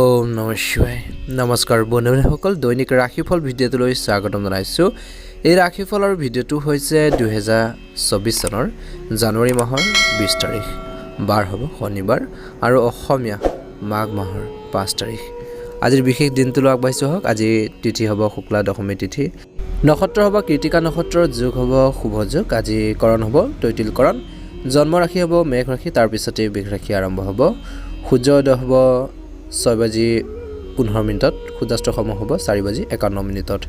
ওম নমঃ শিৱায় নমস্কাৰ বন্ধুসকল দৈনিক ৰাশিফল ভিডিঅ'টোলৈ স্বাগতম জনাইছোঁ। এই ৰাশিফলৰ ভিডিঅ'টো হৈছে 2024 চনৰ জানুৱাৰী মাহৰ 20 তাৰিখ বাৰ হ'ব শনিবাৰ আৰু অসমীয়া মাঘ মাহৰ 5 তাৰিখ। আজিৰ বিশেষ দিনটোলৈ আগবাঢ়িছোঁ হওক। আজি তিথি হ'ব শুক্লা দশমী তিথি, নক্ষত্ৰ হ'ব কৃতিকা নক্ষত্ৰৰ, যোগ হ'ব শুভ যোগ, আজি কৰণ হ'ব তৈতিল কৰণ, জন্ম ৰাশি হ'ব মেঘ ৰাশি, তাৰপিছতে বৃষ ৰাশি আৰম্ভ হ'ব। সূৰ্যোদয় হ'ব 6:15, সূৰ্যাস্ত সময় হ'ব 4:51।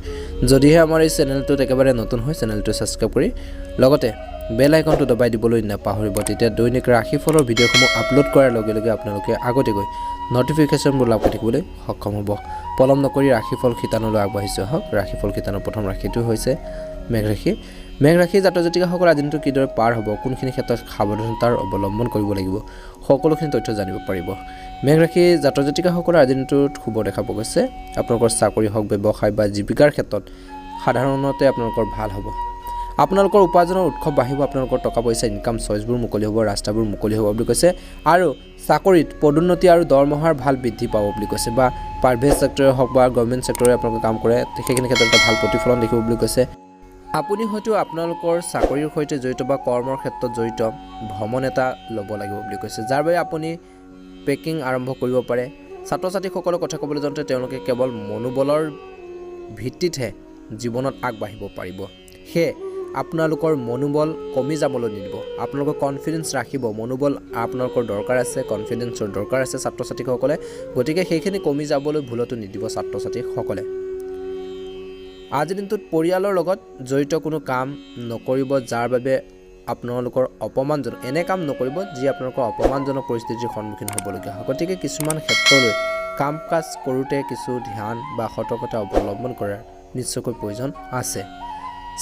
যদিহে আমাৰ এই চেনেলটোত একেবাৰে নতুন হয় চেনেলটো ছাবস্ক্ৰাইব কৰি লগতে বেল আইকনটো দবাই দিবলৈ নাপাহৰিব। তেতিয়া দৈনিক ৰাশিফলৰ ভিডিঅ'সমূহ আপলোড কৰাৰ লগে লগে আপোনালোকে আগতীয়াকৈ নটিফিকেশ্যনবোৰ লাভ কৰি থাকিবলৈ সক্ষম হ'ব। পলম নকৰি ৰাশিফল শিতানলৈ আগবাঢ়িছোঁ আহক। ৰাশিফল শিতানৰ প্ৰথম ৰাশিটো হৈছে মেঘ ৰাশি। মেঘ ৰাশি জাতক জাতিকাসকল আজি দিনটো কিদৰে পাৰ হ'ব, কোনখিনি ক্ষেত্ৰত সাৱধানতাৰ অৱলম্বন কৰিব লাগিব, সকলোখিনি তথ্য জানিব পাৰিব। মেঘ ৰাশি জাতক জাতিকাসকলৰ আজি দিনটোত শুভ দেখা পোৱা গৈছে। আপোনালোকৰ চাকৰি হওক, ব্যৱসায় বা জীৱিকাৰ ক্ষেত্ৰত সাধাৰণতে আপোনালোকৰ ভাল হ'ব। আপোনালোকৰ উপাৰ্জনৰ উৎস বাঢ়িব, আপোনালোকৰ টকা পইচা ইনকাম চইচবোৰ মুকলি হ'ব, ৰাস্তাবোৰ মুকলি হ'ব বুলি কৈছে। আৰু চাকৰিত পদোন্নতি আৰু দৰমহাৰ ভাল বৃদ্ধি পাব বুলি কৈছে, বা প্ৰাইভেট ছেক্টৰে হওক বা গভৰ্ণমেণ্ট ছেক্টৰে আপোনালোকে কাম কৰে সেইখিনি ক্ষেত্ৰত এটা ভাল প্ৰতিফলন দেখিব বুলি কৈছে। আপুনি হয়তো আপোনালোকৰ চাকৰিৰ সৈতে জড়িত বা কৰ্মৰ ক্ষেত্ৰত জড়িত ভ্ৰমণ এটা ল'ব লাগিব বুলি কৈছে, যাৰ বাবে আপুনি পেকিং আৰম্ভ কৰিব পাৰে। ছাত্ৰ ছাত্ৰীসকলৰ কথা ক'বলৈ যাওঁতে তেওঁলোকে কেৱল মনোবলৰ ভিত্তিতহে জীৱনত আগবাঢ়িব পাৰিব। সেয়ে আপোনালোকৰ মনোবল কমি যাবলৈ নিদিব, আপোনালোকৰ কনফিডেন্স ৰাখিব। মনোবল আপোনালোকৰ দৰকাৰ আছে, কনফিডেন্সৰ দৰকাৰ আছে ছাত্ৰ ছাত্ৰীসকলে, গতিকে সেইখিনি কমি যাবলৈ ভুলতো নিদিব ছাত্ৰ ছাত্ৰীসকলে। আজিৰ দিনটোত পৰিয়ালৰ লগত জড়িত কোনো কাম নকৰিব যাৰ বাবে আপোনালোকৰ অপমানজনক, এনে কাম নকৰিব যি আপোনালোকৰ অপমানজনক পৰিস্থিতিৰ সন্মুখীন হ'বলগীয়া হয়। গতিকে কিছুমান ক্ষেত্ৰলৈ কাম কাজ কৰোঁতে কিছু ধ্যান বা সতৰ্কতা অৱলম্বন কৰাৰ নিশ্চয়কৈ প্ৰয়োজন আছে।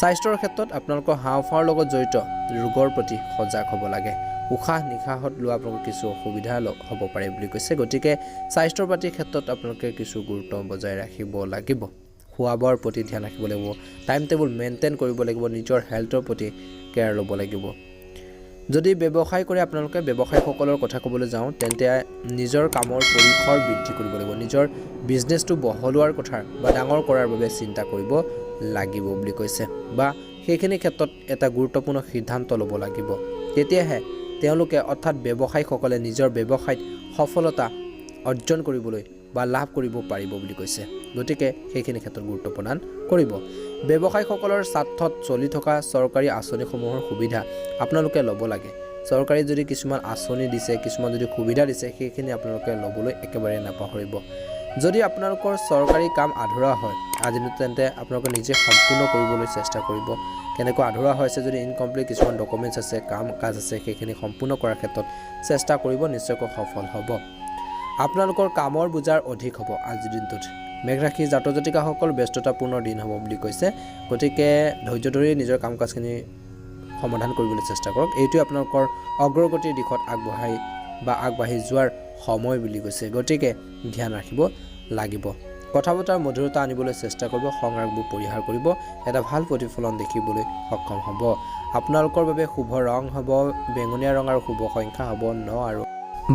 স্বাস্থ্যৰ ক্ষেত্ৰত আপোনালোকৰ হাওঁফাওঁৰ লগত জড়িত ৰোগৰ প্ৰতি সজাগ হ'ব লাগে। উশাহ নিশাহত লোৱা আপোনালোকৰ কিছু অসুবিধা হ'ব পাৰে বুলি কৈছে, গতিকে স্বাস্থ্যৰ পাতিৰ ক্ষেত্ৰত আপোনালোকে কিছু গুৰুত্ব বজাই ৰাখিব লাগিব। খোৱা বোৱাৰ প্ৰতি ধ্যান ৰাখিব লাগিব, টাইম টেবুল মেইনটেইন কৰিব লাগিব, নিজৰ হেল্থৰ প্ৰতি কেয়াৰ ল'ব লাগিব। যদি ব্যৱসায় কৰে আপোনালোকে, ব্যৱসায়ীসকলৰ কথা ক'বলৈ যাওঁ তেন্তে নিজৰ কামৰ পৰিসৰ বৃদ্ধি কৰিব লাগিব, নিজৰ বিজনেছটো বহলোৱাৰ কথা বা ডাঙৰ কৰাৰ বাবে চিন্তা কৰিব লাগিব বুলি কৈছে, বা সেইখিনি ক্ষেত্ৰত এটা গুৰুত্বপূৰ্ণ সিদ্ধান্ত ল'ব লাগিব। তেতিয়াহে তেওঁলোকে অৰ্থাৎ ব্যৱসায়ীসকলে নিজৰ ব্যৱসায়ত সফলতা অৰ্জন কৰিবলৈ বা লাভ কৰিব পাৰিব বুলি কৈছে। গতিকে সেইখিনি ক্ষেত্ৰত গুৰুত্ব প্ৰদান কৰিব। ব্যৱসায়ীসকলৰ স্বাৰ্থত চলি থকা চৰকাৰী আঁচনিসমূহৰ সুবিধা আপোনালোকে ল'ব লাগে। চৰকাৰে যদি কিছুমান আঁচনি দিছে, কিছুমান যদি সুবিধা দিছে, সেইখিনি আপোনালোকে ল'বলৈ একেবাৰে নাপাহৰিব। যদি আপোনালোকৰ চৰকাৰী কাম আধৰুৱা হয় আজি তেন্তে আপোনালোকে নিজে সম্পূৰ্ণ কৰিবলৈ চেষ্টা কৰিব। কেনেকৈ আধৰুৱা হৈছে, যদি ইনকমপ্লিট কিছুমান ডকুমেণ্টছ আছে, কাম কাজ আছে, সেইখিনি সম্পূৰ্ণ কৰাৰ ক্ষেত্ৰত চেষ্টা কৰিব, নিশ্চয়কৈ সফল হ'ব। আপোনালোকৰ কামৰ বোজাৰ অধিক হ'ব আজিৰ দিনটোত। মেঘ ৰাশি জাতক জাতিকাসকল ব্যস্ততাপূৰ্ণ দিন হ'ব বুলি কৈছে, গতিকে ধৈৰ্য ধৰি নিজৰ কাম কাজখিনি সমাধান কৰিবলৈ চেষ্টা কৰক। এইটোৱে আপোনালোকৰ অগ্ৰগতিৰ দিশত আগবাঢ়ি যোৱাৰ সময় বুলি কৈছে, গতিকে ধ্যান ৰাখিব লাগিব। কথা বতৰাৰ মধুৰতা আনিবলৈ চেষ্টা কৰিব, সংৰাগবোৰ পৰিহাৰ কৰিব, এটা ভাল প্ৰতিফলন দেখিবলৈ সক্ষম হ'ব। আপোনালোকৰ বাবে শুভ ৰং হ'ব বেঙুনীয়া ৰং আৰু শুভ সংখ্যা হ'ব 9 আৰু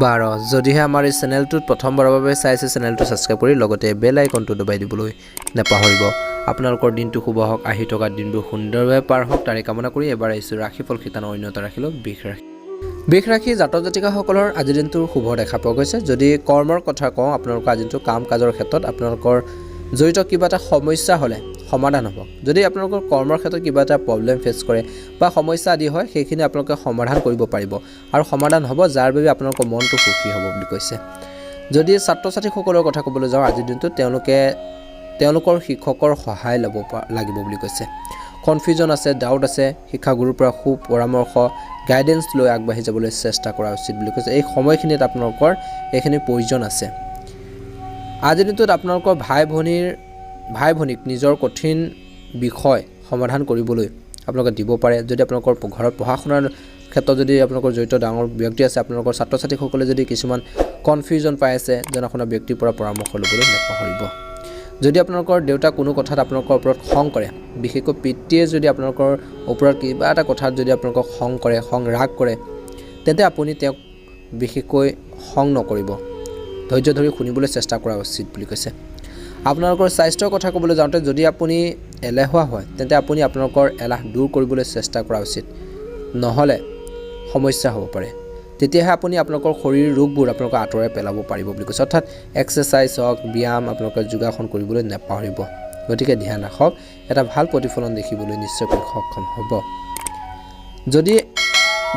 12। যদিহে আমাৰ এই চেনেলটোত প্ৰথমবাৰৰ বাবে চাইছে চেনেলটো ছাবস্ক্ৰাইব কৰি লগতে বেল আইকনটো দবাই দিবলৈ নাপাহৰিব। আপোনালোকৰ দিনটো শুভ হওক, আহি থকা দিনবোৰ সুন্দৰভাৱে পাৰ হওক তাৰে কামনা কৰি এবাৰ আহিছোঁ ৰাশিফল শিতানৰ অন্য এটা ৰাখিলোঁ বৃষ ৰাশি। বৃষ ৰাশি জাতক জাতিকাসকলৰ আজিৰ দিনটোৰ শুভ দেখা পোৱা গৈছে। যদি কৰ্মৰ কথা কওঁ, আপোনালোকৰ আজিৰ দিনটো কাম কাজৰ ক্ষেত্ৰত আপোনালোকৰ জড়িত কিবা এটা সমস্যা হ'লে সমাধান হ'ব। যদি আপোনালোকৰ কৰ্মৰ ক্ষেত্ৰত কিবা এটা প্ৰব্লেম ফেচ কৰে বা সমস্যা আদি হয়, সেইখিনি আপোনালোকে সমাধান কৰিব পাৰিব আৰু সমাধান হ'ব, যাৰ বাবে আপোনালোকৰ মনটো সুখী হ'ব বুলি কৈছে। যদি ছাত্ৰ ছাত্ৰীসকলৰ কথা ক'বলৈ যাওঁ আজিৰ দিনটোত তেওঁলোকৰ শিক্ষকৰ সহায় ল'ব লাগিব বুলি কৈছে। কনফিউজন আছে, ডাউট আছে, শিক্ষাগুৰুৰ পৰা সুপৰামৰ্শ গাইডেন্স লৈ আগবাঢ়ি যাবলৈ চেষ্টা কৰা উচিত বুলি কৈছে। এই সময়খিনিত আপোনালোকৰ এইখিনিৰ প্ৰয়োজন আছে। আজিৰ দিনটোত আপোনালোকৰ ভাই ভনীক নিজৰ কঠিন বিষয় সমাধান কৰিবলৈ আপোনালোকে দিব পাৰে। যদি আপোনালোকৰ ঘৰত পঢ়া শুনাৰ ক্ষেত্ৰত যদি আপোনালোকৰ জড়িত ডাঙৰ ব্যক্তি আছে, আপোনালোকৰ ছাত্ৰ ছাত্ৰীসকলে যদি কিছুমান কনফিউজন পাই আছে, জনা শুনা ব্যক্তিৰ পৰা পৰামৰ্শ ল'বলৈ নাপাহৰিব। যদি আপোনালোকৰ দেউতা কোনো কথাত আপোনালোকৰ ওপৰত খং কৰে, বিশেষকৈ পিতৃয়ে যদি আপোনালোকৰ ওপৰত কিবা এটা কথাত যদি আপোনালোকক খং কৰে, ৰাগ কৰে, তেন্তে আপুনি তেওঁক বিশেষকৈ খং নকৰিব। ধৈৰ্য ধৰি শুনিবলৈ চেষ্টা কৰা উচিত বুলি কৈছে আপোনালোকৰ স্বাস্থ্যৰ কথা ক'বলৈ যাওঁতে যদি আপুনি এলেহুৱা হয় তেন্তে আপুনি আপোনালোকৰ এলাহ দূৰ কৰিবলৈ চেষ্টা কৰা উচিত নহ'লে সমস্যা হ'ব পাৰে তেতিয়াহে আপুনি আপোনালোকৰ শৰীৰৰ ৰোগবোৰ আপোনালোকে আঁতৰাই পেলাব পাৰিব বুলি কৈছে অৰ্থাৎ এক্সাৰচাইজ হওক ব্যায়াম আপোনালোকে যোগাসন কৰিবলৈ নাপাহৰিব গতিকে ধ্যান ৰাখক এটা ভাল প্ৰতিফলন দেখিবলৈ নিশ্চয়কৈ সক্ষম হ'ব যদি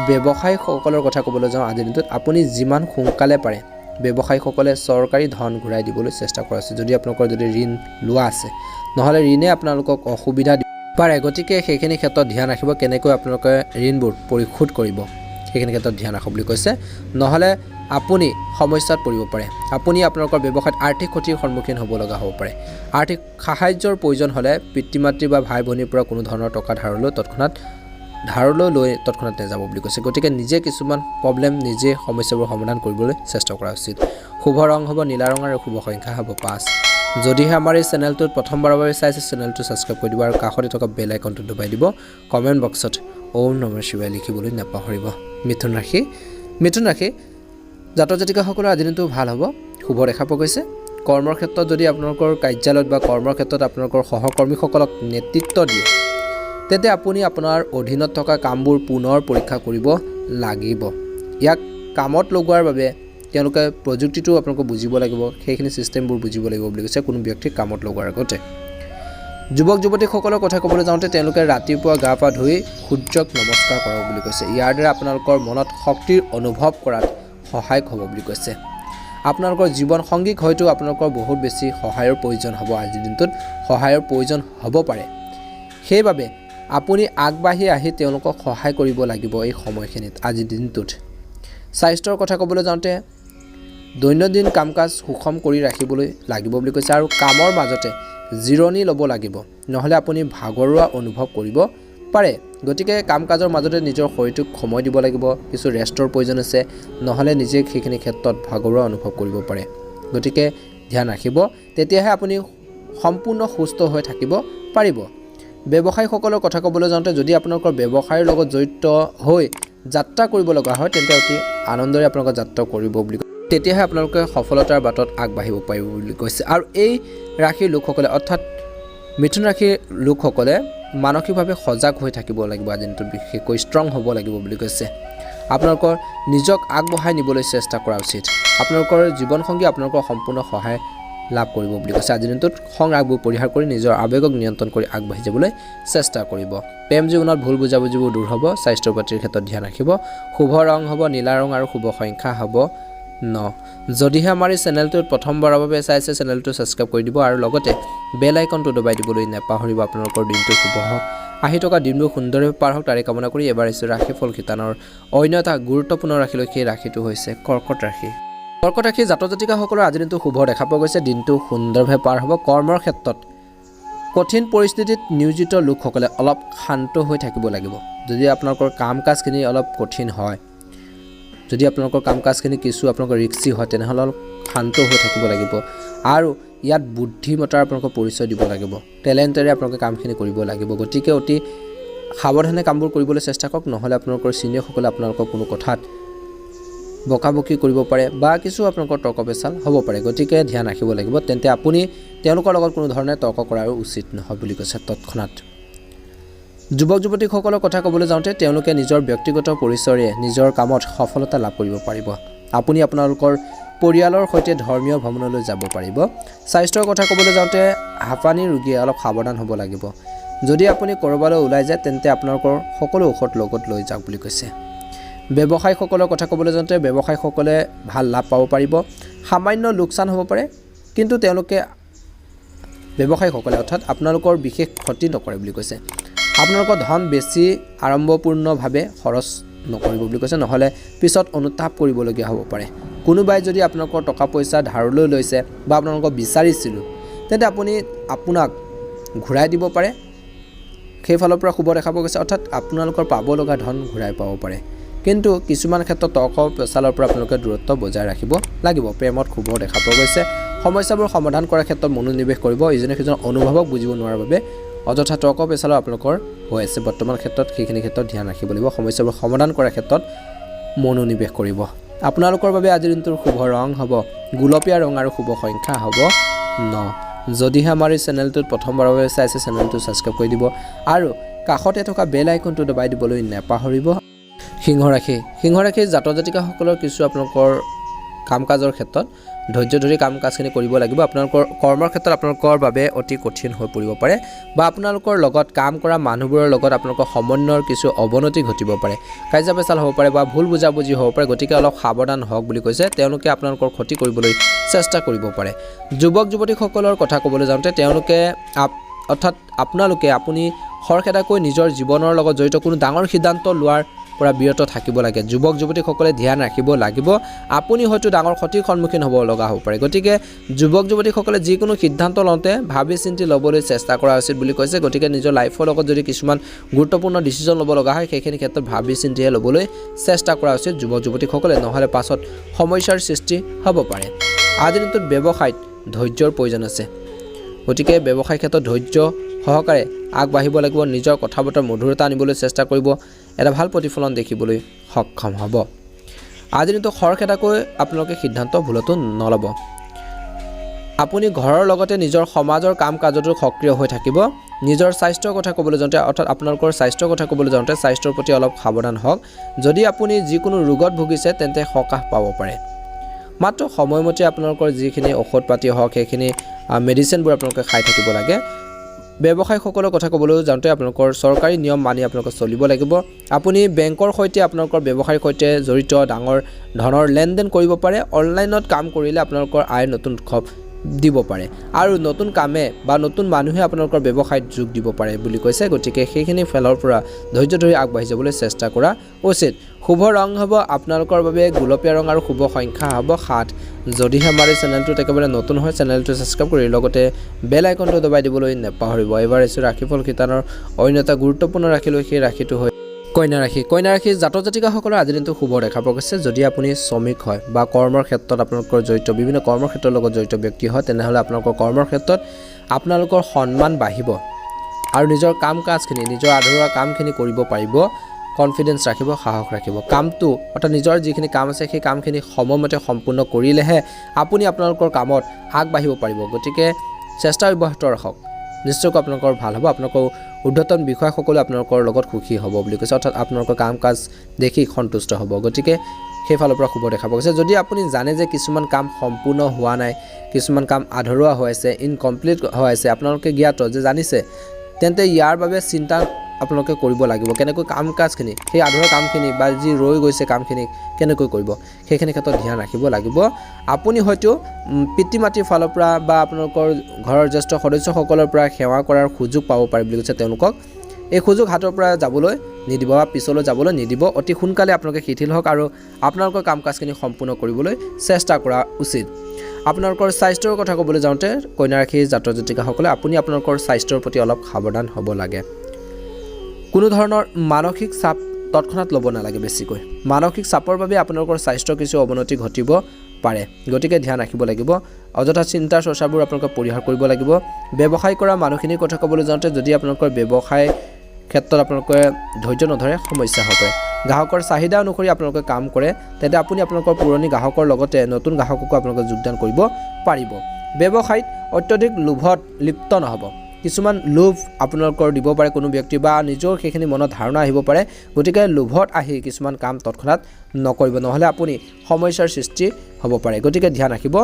ব্যৱসায়ীসকলৰ কথা ক'বলৈ যাওঁ আজিৰ দিনটোত আপুনি যিমান সোনকালে পাৰে ব্যৱসায়ীসকলে চৰকাৰী ধন ঘূৰাই দিবলৈ চেষ্টা কৰা উচিত যদি আপোনালোকৰ যদি ঋণ লোৱা আছে নহ'লে ঋণে আপোনালোকক অসুবিধা দিব পাৰে গতিকে সেইখিনি ক্ষেত্ৰত ধ্যান ৰাখিব কেনেকৈ আপোনালোকে ঋণবোৰ পৰিশোধ কৰিব সেইখিনি ক্ষেত্ৰত ধ্যান ৰাখক বুলি কৈছে নহ'লে আপুনি সমস্যাত পৰিব পাৰে আপুনি আপোনালোকৰ ব্যৱসায়ত আৰ্থিক ক্ষতিৰ সন্মুখীন হ'ব লগা হ'ব পাৰে আৰ্থিক সাহায্যৰ প্ৰয়োজন হ'লে পিতৃ মাতৃ বা ভাই ভনীৰ পৰা কোনো ধৰণৰ টকা ধাৰলৈ তৎক্ষণাত নাযাব বুলি কৈছে গতিকে নিজে কিছুমান প্ৰব্লেম নিজে সমস্যাবোৰ সমাধান কৰিবলৈ চেষ্টা কৰা উচিত শুভ ৰং হ'ব নীলা ৰং আৰু শুভ সংখ্যা হ'ব 5 যদিহে আমাৰ এই চেনেলটোত প্ৰথমবাৰৰ বাবে চাইছে চেনেলটো ছাবস্ক্ৰাইব কৰি দিব আৰু কাষতে থকা বেল আইকনটো দবাই দিব কমেণ্ট বক্সত ওম নমঃ শিৱায় লিখিবলৈ নাপাহৰিব মিথুন ৰাশি জাতক জাতিকাসকলৰ আজি দিনটো ভাল হ'ব শুভ দেখা পোৱা গৈছে কৰ্মৰ ক্ষেত্ৰত যদি আপোনালোকৰ কাৰ্যালয়ত বা কৰ্মৰ ক্ষেত্ৰত আপোনালোকৰ সহকৰ্মীসকলক নেতৃত্ব দিয়ে তেন্তে আপুনি আপোনাৰ অধীনত থকা কামবোৰ পুনৰ পৰীক্ষা কৰিব লাগিব ইয়াক কামত লগোৱাৰ বাবে তেওঁলোকে প্ৰযুক্তিটো আপোনালোকে বুজিব লাগিব সেইখিনি সিস্টেমবোৰ বুজিব লাগিব বুলি কৈছে কোনো ব্যক্তিক কামত লগোৱাৰ আগতে যুৱক যুৱতীসকলৰ কথা ক'বলৈ যাওঁতে তেওঁলোকে ৰাতিপুৱা গা পা ধুই সূৰ্যক নমস্কাৰ কৰক বুলি কৈছে ইয়াৰ দ্বাৰা আপোনালোকৰ মনত শক্তিৰ অনুভৱ কৰাত সহায়ক হ'ব বুলি কৈছে আপোনালোকৰ জীৱন সংগীক হয়তো আপোনালোকৰ বহুত বেছি সহায়ৰ প্ৰয়োজন হ'ব আজিৰ দিনটোত সহায়ৰ প্ৰয়োজন হ'ব পাৰে সেইবাবে আপুনি আগবাঢ়ি আহি তেওঁলোকক সহায় কৰিব লাগিব এই সময়খিনিত আজিৰ দিনটোত স্বাস্থ্যৰ কথা ক'বলৈ যাওঁতে দৈনন্দিন কাম কাজ সুষম কৰি ৰাখিবলৈ লাগিব বুলি কৈছে আৰু কামৰ মাজতে জিৰণি ল'ব লাগিব নহ'লে আপুনি ভাগৰুৱা অনুভৱ কৰিব পাৰে গতিকে কাম কাজৰ মাজতে নিজৰ শৰীৰটোক সময় দিব লাগিব কিছু ৰেষ্টৰ প্ৰয়োজন আছে নহ'লে নিজে সেইখিনি ক্ষেত্ৰত ভাগৰুৱা অনুভৱ কৰিব পাৰে গতিকে ধ্যান ৰাখিব তেতিয়াহে আপুনি সম্পূৰ্ণ সুস্থ হৈ থাকিব পাৰিব ব্যৱসায়ীসকলৰ কথা ক'বলৈ যাওঁতে যদি আপোনালোকৰ ব্যৱসায়ৰ লগত জড়িত হৈ যাত্ৰা কৰিব লগা হয় তেন্তে অতি আনন্দৰে আপোনালোকে যাত্ৰা কৰিব বুলি তেতিয়াহে আপোনালোকে সফলতাৰ বাটত আগবাঢ়িব পাৰিব বুলি কৈছে আৰু এই ৰাশিৰ লোকসকলে অৰ্থাৎ মিথুন ৰাশিৰ লোকসকলে মানসিকভাৱে সজাগ হৈ থাকিব লাগিব আজি দিনটোত বিশেষকৈ ষ্ট্ৰং হ'ব লাগিব বুলি কৈছে আপোনালোকৰ নিজক আগবঢ়াই নিবলৈ চেষ্টা কৰা উচিত আপোনালোকৰ জীৱনসংগী আপোনালোকৰ সম্পূৰ্ণ সহায় লাভ কৰিব বুলি কৈছে আজি দিনটোত খং ৰাগবোৰ পৰিহাৰ কৰি নিজৰ আৱেগক নিয়ন্ত্ৰণ কৰি আগবাঢ়ি যাবলৈ চেষ্টা কৰিব প্ৰেম জীৱনত ভুল বুজাবুজিবোৰ দূৰ হ'ব স্বাস্থ্যৰ প্ৰতিৰ ক্ষেত্ৰত ধ্যান ৰাখিব শুভ ৰং হ'ব নীলা ৰং আৰু শুভ সংখ্যা হ'ব 9 যদিহে আমাৰ এই চেনেলটোত প্ৰথমবাৰৰ বাবে চাইছে চেনেলটো ছাবস্ক্ৰাইব কৰি দিব আৰু লগতে বেল আইকনটো দবাই দিবলৈ নাপাহৰিব আপোনালোকৰ দিনটো শুভ হওক আহি থকা দিনবোৰ সুন্দৰভাৱে পাৰ হওক তাৰে কামনা কৰি এবাৰ আহিছোঁ ৰাশিফল শিতানৰ অন্য এটা গুৰুত্বপূৰ্ণ ৰাশিলৈ সেই ৰাশিটো হৈছে কৰ্কট ৰাশি জাতক জাতিকাসকলৰ আজি দিনটো শুভ দেখা পোৱা গৈছে দিনটো সুন্দৰভাৱে পাৰ হ'ব কৰ্মৰ ক্ষেত্ৰত কঠিন পৰিস্থিতিত নিয়োজিত লোকসকলে অলপ শান্ত হৈ থাকিব লাগিব যদি আপোনালোকৰ কাম কাজখিনি অলপ কঠিন হয় যদি আপোনালোকৰ কাম কাজখিনি কিছু আপোনালোকৰ ৰিস্কি হয় তেনেহ'লে অলপ শান্ত হৈ থাকিব লাগিব আৰু ইয়াত বুদ্ধিমত্তাৰ আপোনালোকৰ পৰিচয় দিব লাগিব টেলেণ্টেৰে আপোনালোকে কামখিনি কৰিব লাগিব গতিকে অতি সাৱধানে কামবোৰ কৰিবলৈ চেষ্টা কৰক নহ'লে আপোনালোকৰ চিনিয়ৰসকলে আপোনালোকৰ কোনো কথাত বকাবকি কৰিব পাৰে বা কিছু আপোনালোকৰ তৰ্ক পেচাল হ'ব পাৰে গতিকে ধ্যান ৰাখিব লাগিব তেন্তে আপুনি তেওঁলোকৰ লগত কোনো ধৰণে তৰ্ক কৰাৰো উচিত নহয় বুলি কৈছে তৎক্ষণাত যুৱক যুৱতীসকলৰ কথা ক'বলৈ যাওঁতে তেওঁলোকে নিজৰ ব্যক্তিগত পৰিচয়েৰে নিজৰ কামত সফলতা লাভ কৰিব পাৰিব আপুনি আপোনালোকৰ পৰিয়ালৰ সৈতে ধৰ্মীয় ভ্ৰমণলৈ যাব পাৰিব স্বাস্থ্যৰ কথা ক'বলৈ যাওঁতে হাঁপানী ৰোগীয়ে অলপ সাৱধান হ'ব লাগিব যদি আপুনি ক'ৰবালৈ ওলাই যায় তেন্তে আপোনালোকৰ সকলো ঔষধ লগত লৈ যাওক বুলি কৈছে ব্যৱসায়ীসকলৰ কথা ক'বলৈ যাওঁতে ব্যৱসায়ীসকলে ভাল লাভ পাব পাৰিব সামান্য লোকচান হ'ব পাৰে কিন্তু তেওঁলোকে ব্যৱসায়ীসকলে অৰ্থাৎ আপোনালোকৰ বিশেষ ক্ষতি নকৰে বুলি কৈছে আপোনালোকৰ ধন বেছি আৰম্ভপূৰ্ণভাৱে খৰচ নকৰিব বুলি কৈছে নহ'লে পিছত অনুতাপ কৰিবলগীয়া হ'ব পাৰে কোনোবাই যদি আপোনালোকৰ টকা পইচা ধাৰলৈ লৈছে বা আপোনালোকক বিচাৰিছিলোঁ তেন্তে আপুনি আপোনাক ঘূৰাই দিব পাৰে সেইফালৰ পৰা শুভ দেখা পোৱা গৈছে অৰ্থাৎ আপোনালোকৰ পাব লগা ধন ঘূৰাই পাব পাৰে কিন্তু কিছুমান ক্ষেত্ৰত তৰ্ক পেচালৰ পৰা আপোনালোকে দূৰত্ব বজাই ৰাখিব লাগিব প্ৰেমত শুভ দেখা পোৱা গৈছে সমস্যাবোৰ সমাধান কৰাৰ ক্ষেত্ৰত মনোনিৱেশ কৰিব ইজনে সিজনৰ অনুভৱক বুজিব নোৱাৰাৰ বাবে অযথা তৰ্ক পেচালৰ আপোনালোকৰ হৈ আছে বৰ্তমান ক্ষেত্ৰত সেইখিনি ক্ষেত্ৰত ধ্যান ৰাখিব লাগিব সমস্যাবোৰ সমাধান কৰাৰ ক্ষেত্ৰত মনোনিৱেশ কৰিব আপোনালোকৰ বাবে আজিৰ দিনটোৰ শুভ ৰং হ'ব গুলপীয়া ৰং আৰু শুভ সংখ্যা হ'ব 9 যদিহে আমাৰ এই চেনেলটোত প্ৰথমবাৰৰ বাবে চাইছে চেনেলটো ছাবস্ক্ৰাইব কৰি দিব আৰু কাষতে থকা বেল আইকনটো দবাই দিবলৈ নাপাহৰিব সিংহ ৰাশি জাতক জাতিকাসকলৰ কিছু আপোনালোকৰ কাম কাজৰ ক্ষেত্ৰত ধৈৰ্য ধৰি কাম কাজখিনি কৰিব লাগিব আপোনালোকৰ কৰ্মৰ ক্ষেত্ৰত আপোনালোকৰ বাবে অতি কঠিন হৈ পৰিব পাৰে বা আপোনালোকৰ লগত কাম কৰা মানুহবোৰৰ লগত আপোনালোকৰ সমন্বয়ৰ কিছু অৱনতি ঘটিব পাৰে কাজিয়া পেচাল হ'ব পাৰে বা ভুল বুজাবুজি হ'ব পাৰে গতিকে অলপ সাৱধান হওক বুলি কৈছে তেওঁলোকে আপোনালোকৰ ক্ষতি কৰিবলৈ চেষ্টা কৰিব পাৰে যুৱক যুৱতীসকলৰ কথা ক'বলৈ যাওঁতে তেওঁলোকে অৰ্থাৎ আপুনি খৰখেদাকৈ নিজৰ জীৱনৰ লগত জড়িত কোনো ডাঙৰ সিদ্ধান্ত লোৱাৰ পৰা বিৰত থাকিব লাগে যুৱক যুৱতীসকলে ধ্যান ৰাখিব লাগিব আপুনি হয়তো ডাঙৰ ক্ষতিৰ সন্মুখীন হ'ব লগা হ'ব পাৰে গতিকে যুৱক যুৱতীসকলে যিকোনো সিদ্ধান্ত লওঁতে ভাবি চিন্তি ল'বলৈ চেষ্টা কৰা উচিত বুলি কৈছে গতিকে নিজৰ লাইফৰ লগত যদি কিছুমান গুৰুত্বপূৰ্ণ ডিচিজন ল'ব লগা হয় সেইখিনি ক্ষেত্ৰত ভাবি চিন্তিহে ল'বলৈ চেষ্টা কৰা উচিত যুৱক যুৱতীসকলে নহ'লে পাছত সমস্যাৰ সৃষ্টি হ'ব পাৰে আজিৰ দিনটোত ব্যৱসায়ত ধৈৰ্যৰ প্ৰয়োজন আছে গতিকে ব্যৱসায় ক্ষেত্ৰত ধৈৰ্য সহকাৰে আগবাঢ়িব লাগিব নিজৰ কথা বতৰা মধুৰতা আনিবলৈ চেষ্টা কৰিব এটা ভাল প্ৰতিফলন দেখিবলৈ সক্ষম হ'ব আজিৰ দিনটো খৰখেদাকৈ আপোনালোকে সিদ্ধান্ত ভুলতো নল'ব আপুনি ঘৰৰ লগতে নিজৰ সমাজৰ কাম কাজতো সক্ৰিয় হৈ থাকিব নিজৰ স্বাস্থ্যৰ কথা ক'বলৈ যাওঁতে অৰ্থাৎ আপোনালোকৰ স্বাস্থ্যৰ কথা ক'বলৈ যাওঁতে স্বাস্থ্যৰ প্ৰতি অলপ সাৱধান হওক যদি আপুনি যিকোনো ৰোগত ভুগিছে তেন্তে সকাহ পাব পাৰে মাত্ৰ সময়মতে আপোনালোকৰ যিখিনি ঔষধ পাতি হওক সেইখিনি মেডিচিনবোৰ আপোনালোকে খাই থাকিব লাগে ব্যৱসায়ীসকলৰ কথা ক'বলৈ যাওঁতে আপোনালোকৰ চৰকাৰী নিয়ম মানি আপোনালোকে চলিব লাগিব আপুনি বেংকৰ সৈতে আপোনালোকৰ ব্যৱসায়ৰ সৈতে জড়িত ডাঙৰ ধনৰ লেনদেন কৰিব পাৰে অনলাইনত কাম কৰিলে আপোনালোকৰ আয় নতুন উৎসৱ দিব পাৰে আৰু নতুন কামে বা নতুন মানুহে আপোনালোকৰ ব্যৱসায়ত যোগ দিব পাৰে বুলি কৈছে গতিকে সেইখিনি ফেলৰ পৰা ধৈৰ্য ধৰি আগবাঢ়ি যাবলৈ চেষ্টা কৰা উচিত শুভ ৰং হ'ব আপোনালোকৰ বাবে গুলপীয়া ৰং আৰু শুভ সংখ্যা হ'ব 7 যদিহে আমাৰ এই চেনেলটোত একেবাৰে নতুন হয় চেনেলটো ছাবস্ক্ৰাইব কৰি লগতে বেল আইকনটো দবাই দিবলৈ নাপাহৰিব এবাৰ এছো ৰাশিফল কিতানৰ অন্য এটা গুৰুত্বপূৰ্ণ ৰাশি লৈ সেই ৰাশিটো হয় কন্যা ৰাশি জাতক জাতিকাসকলৰ আজিৰ দিনটো শুভ দেখা পোৱা গৈছে যদি আপুনি শ্ৰমিক হয় বা কৰ্মৰ ক্ষেত্ৰত আপোনালোকৰ জড়িত বিভিন্ন কৰ্মৰ ক্ষেত্ৰৰ লগত জড়িত ব্যক্তি হয় তেনেহ'লে আপোনালোকৰ কৰ্মৰ ক্ষেত্ৰত আপোনালোকৰ সন্মান বাঢ়িব আৰু নিজৰ কাম কাজখিনি নিজৰ আধৰুৱা কামখিনি কৰিব পাৰিব কনফিডেন্স ৰাখিব সাহস ৰাখিব কামটো অৰ্থাৎ নিজৰ যিখিনি কাম আছে সেই কামখিনি সময়মতে সম্পূৰ্ণ কৰিলেহে আপুনি আপোনালোকৰ কামত আগবাঢ়িব পাৰিব গতিকে চেষ্টা অব্যাহত ৰাখক নিশ্চয়কৈ আপোনালোকৰ ভাল হ'ব আপোনালোকৰ ঊৰ্ধ্বতন বিষয়াসকলে আপোনালোকৰ লগত সুখী হ'ব বুলি কৈছে অৰ্থাৎ আপোনালোকৰ কাম কাজ দেখি সন্তুষ্ট হ'ব গতিকে সেইফালৰ পৰা শুভ দেখা পোৱা গৈছে যদি আপুনি জানে যে কিছুমান কাম সম্পূৰ্ণ হোৱা নাই কিছুমান কাম আধৰুৱা হৈ আছে ইনকমপ্লিট হৈ আছে আপোনালোকে জ্ঞাত যে জানিছে তেন্তে ইয়াৰ বাবে চিন্তা আপোনালোকে কৰিব লাগিব কেনেকৈ কাম কাজখিনি সেই আধৰুৱা কামখিনি বা যি ৰৈ গৈছে কামখিনি কেনেকৈ কৰিব সেইখিনি ক্ষেত্ৰত ধ্যান ৰাখিব লাগিব আপুনি হয়তো পিতৃ মাতৃৰ ফালৰ পৰা বা আপোনালোকৰ ঘৰৰ জ্যেষ্ঠ সদস্যসকলৰ পৰা সেৱা কৰাৰ সুযোগ পাব পাৰে বুলি কৈছে তেওঁলোকক এই সুযোগ হাতৰ পৰা যাবলৈ নিদিব বা পিছলৈ যাবলৈ নিদিব অতি সোনকালে আপোনালোকে শিথিল হওক আৰু আপোনালোকৰ কাম কাজখিনি সম্পূৰ্ণ কৰিবলৈ চেষ্টা কৰা উচিত আপোনালোকৰ স্বাস্থ্যৰ কথা ক'বলৈ যাওঁতে কন্যা ৰাশিৰ জাতক জাতিকাসকলে আপুনি আপোনালোকৰ স্বাস্থ্যৰ প্ৰতি অলপ সাৱধান হ'ব লাগে কোনো ধৰণৰ মানসিক চাপ তৎক্ষণাত ল'ব নালাগে বেছিকৈ মানসিক চাপৰ বাবে আপোনালোকৰ স্বাস্থ্যৰ কিছু অৱনতি ঘটিব পাৰে গতিকে ধ্যান ৰাখিব লাগিব অযথা চিন্তা চৰ্চাবোৰ আপোনালোকে পৰিহাৰ কৰিব লাগিব ব্যৱসায় কৰা মানুহখিনিৰ কথা ক'বলৈ যাওঁতে যদি আপোনালোকৰ ব্যৱসায় ক্ষেত্ৰত আপোনালোকে ধৈৰ্য নধৰে সমস্যা হ'ব পাৰে গ্ৰাহকৰ চাহিদা অনুসৰি আপোনালোকে কাম কৰে তেন্তে আপুনি আপোনালোকৰ পুৰণি গ্ৰাহকৰ লগতে নতুন গ্ৰাহককো আপোনালোকে যোগদান কৰিব পাৰিব ব্যৱসায়ত অত্যধিক লোভত লিপ্ত নহ'ব কিছুমান লোভ আপোনালোকৰ দিব পাৰে কোনো ব্যক্তি বা নিজৰ সেইখিনি মনত ধাৰণা আহিব পাৰে গতিকে লোভত আহি কিছুমান কাম তৎক্ষণাত নকৰিব নহ'লে আপুনি সমস্যাৰ সৃষ্টি হ'ব পাৰে গতিকে ধ্যান ৰাখিব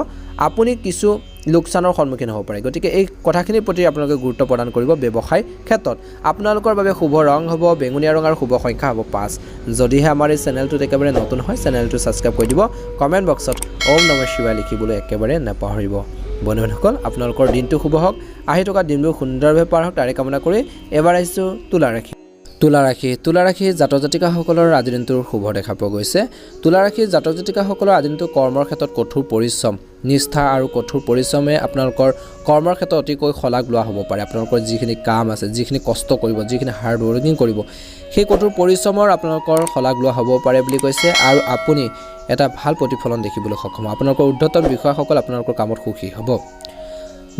আপুনি কিছু লোকচানৰ সন্মুখীন হ'ব পাৰে গতিকে এই কথাখিনিৰ প্ৰতি আপোনালোকে গুৰুত্ব প্ৰদান কৰিব ব্যৱসায় ক্ষেত্ৰত আপোনালোকৰ বাবে শুভ ৰং হ'ব বেঙুনীয়া ৰং আৰু শুভ সংখ্যা হ'ব 5 যদিহে আমাৰ এই চেনেলটোত একেবাৰে নতুন হয় চেনেলটো ছাবস্ক্ৰাইব কৰি দিব কমেণ্ট বক্সত ওম নমঃ শিৱায় লিখিবলৈ একেবাৰে নাপাহৰিব বন্ধুসকল আপোনালোকৰ দিনটো শুভ হওক আহি থকা দিনবোৰ সুন্দৰভাৱে পাৰ হওক তাৰে কামনা কৰি এবাৰ আহিছোঁ তুলা ৰাশি জাতক জাতিকাসকলৰ আজিৰ দিনটোৰ শুভ দেখা পোৱা গৈছে তুলা ৰাশিৰ জাতক জাতিকাসকলৰ আজিৰ দিনটো কৰ্মৰ ক্ষেত্ৰত কঠোৰ পৰিশ্ৰম নিষ্ঠা আৰু কঠোৰ পৰিশ্ৰমে আপোনালোকৰ কৰ্মৰ ক্ষেত্ৰত অতিকৈ শলাগ লোৱা হ'ব পাৰে আপোনালোকৰ যিখিনি কাম আছে যিখিনি কষ্ট কৰিব যিখিনি হাৰ্ড ৱৰ্কিং কৰিব সেই কঠোৰ পৰিশ্ৰমৰ আপোনালোকৰ শলাগ লোৱা হ'ব পাৰে বুলি কৈছে আৰু আপুনি এটা ভাল প্ৰতিফলন দেখিবলৈ সক্ষম হ'ব আপোনালোকৰ ঊৰ্ধ্বতন বিষয়াসকল আপোনালোকৰ কামত সুখী হ'ব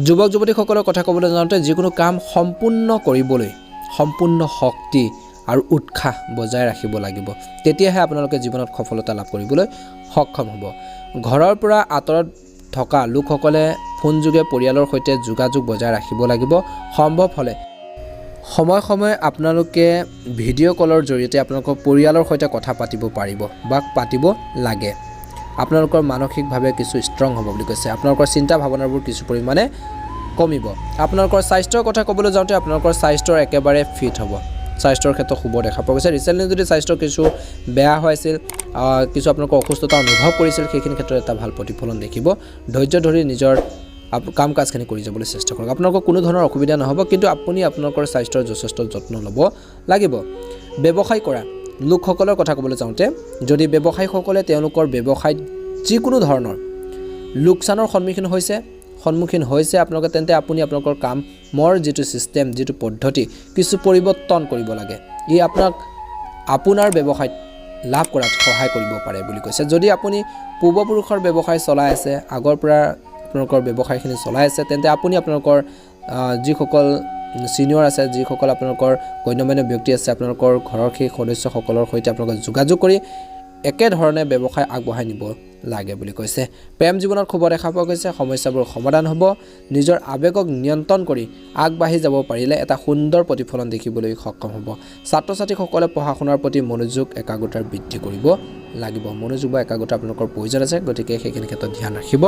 যুৱক যুৱতীসকলৰ কথা ক'বলৈ যাওঁতে যিকোনো কাম সম্পূৰ্ণ কৰিবলৈ সম্পূৰ্ণ শক্তি আৰু উৎসাহ বজাই ৰাখিব লাগিব তেতিয়াহে আপোনালোকে জীৱনত সফলতা লাভ কৰিবলৈ সক্ষম হ'ব ঘৰৰ পৰা আঁতৰত থকা লোকসকলে ফোনযোগে পৰিয়ালৰ সৈতে যোগাযোগ বজাই ৰাখিব লাগিব সম্ভৱ হ'লে সময় সময় আপোনালোকে ভিডিঅ' কলৰ জৰিয়তে আপোনালোকৰ পৰিয়ালৰ সৈতে কথা পাতিব পাৰিব বা পাতিব লাগে আপোনালোকৰ মানসিকভাৱে কিছু ষ্ট্ৰং হ'ব বুলি কৈছে আপোনালোকৰ চিন্তা ভাৱনাবোৰ কিছু পৰিমাণে কমিব আপোনালোকৰ স্বাস্থ্যৰ কথা ক'বলৈ যাওঁতে আপোনালোকৰ স্বাস্থ্যৰ একেবাৰে ফিট হ'ব স্বাস্থ্যৰ ক্ষেত্ৰত শুভ দেখা পোৱা গৈছে ৰিচেণ্টলি যদি স্বাস্থ্য কিছু বেয়া হৈছিল কিছু আপোনালোকৰ অসুস্থতা অনুভৱ কৰিছিল সেইখিনি ক্ষেত্ৰত এটা ভাল প্ৰতিফলন দেখিব ধৈৰ্য ধৰি নিজৰ কাম কাজখিনি কৰি যাবলৈ চেষ্টা কৰক আপোনালোকৰ কোনো ধৰণৰ অসুবিধা নহ'ব কিন্তু আপুনি আপোনালোকৰ স্বাস্থ্যৰ যথেষ্ট যত্ন ল'ব লাগিব ব্যৱসায় কৰা লোকসকলৰ কথা ক'বলৈ যাওঁতে যদি ব্যৱসায়ীসকলে তেওঁলোকৰ ব্যৱসায়ত যিকোনো ধৰণৰ লোকচানৰ সন্মুখীন হৈছে আপোনালোকে তেন্তে আপুনি আপোনালোকৰ কামৰ যিটো ছিষ্টেম যিটো পদ্ধতি কিছু পৰিৱৰ্তন কৰিব লাগে ই আপোনাৰ ব্যৱসায়ত লাভ কৰাত সহায় কৰিব পাৰে বুলি কৈছে যদি আপুনি পূৰ্বপুৰুষৰ ব্যৱসায় চলাই আছে আগৰ পৰা আপোনালোকৰ ব্যৱসায়খিনি চলাই আছে তেন্তে আপুনি আপোনালোকৰ যিসকল সিনিয়ৰ আছে যিসকল আপোনালোকৰ গণ্যমান্য ব্যক্তি আছে আপোনালোকৰ ঘৰৰ সেই সদস্যসকলৰ সৈতে আপোনালোকে যোগাযোগ কৰি একেধৰণে ব্যৱসায় আগবঢ়াই নিব লাগে বুলি কৈছে প্ৰেম জীৱনত খুব দেখা পোৱা গৈছে সমস্যাবোৰ সমাধান হ'ব নিজৰ আৱেগক নিয়ন্ত্ৰণ কৰি আগবাঢ়ি যাব পাৰিলে এটা সুন্দৰ প্ৰতিফলন দেখিবলৈ সক্ষম হ'ব ছাত্ৰ ছাত্ৰীসকলে পঢ়া শুনাৰ প্ৰতি মনোযোগ একাগ্ৰতা বৃদ্ধি কৰিব লাগিব মনোযোগ বা একাগ্ৰতা আপোনালোকৰ প্ৰয়োজন আছে গতিকে সেইখিনি ক্ষেত্ৰত ধ্যান ৰাখিব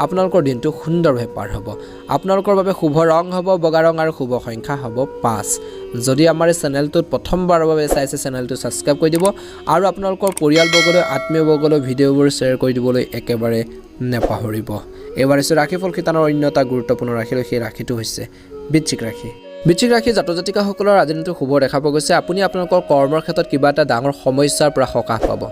আপোনালোকৰ দিনটো সুন্দৰভাৱে পাৰ হ'ব আপোনালোকৰ বাবে শুভ ৰং হ'ব বগা ৰং আৰু শুভ সংখ্যা হ'ব 5 যদি আমাৰ এই চেনেলটোত প্ৰথমবাৰৰ বাবে চাইছে চেনেলটো ছাবস্ক্ৰাইব কৰি দিব আৰু আপোনালোকৰ পৰিয়ালবৰ্গলৈ আত্মীয়বৰ্গলৈ ভিডিঅ'বোৰ শ্বেয়াৰ কৰি দিবলৈ একেবাৰে নেপাহৰিব এবাৰ এসে ৰাশিফল শিতানৰ অন্য এটা গুৰুত্বপূৰ্ণ ৰাশি সেই ৰাশিটো হৈছে বৃশ্চিক ৰাশি জাতক জাতিকাসকলৰ আজি দিনটো শুভ দেখা পোৱা গৈছে আপুনি আপোনালোকৰ কৰ্মৰ ক্ষেত্ৰত কিবা এটা ডাঙৰ সমস্যাৰ পৰা সকাহ পাব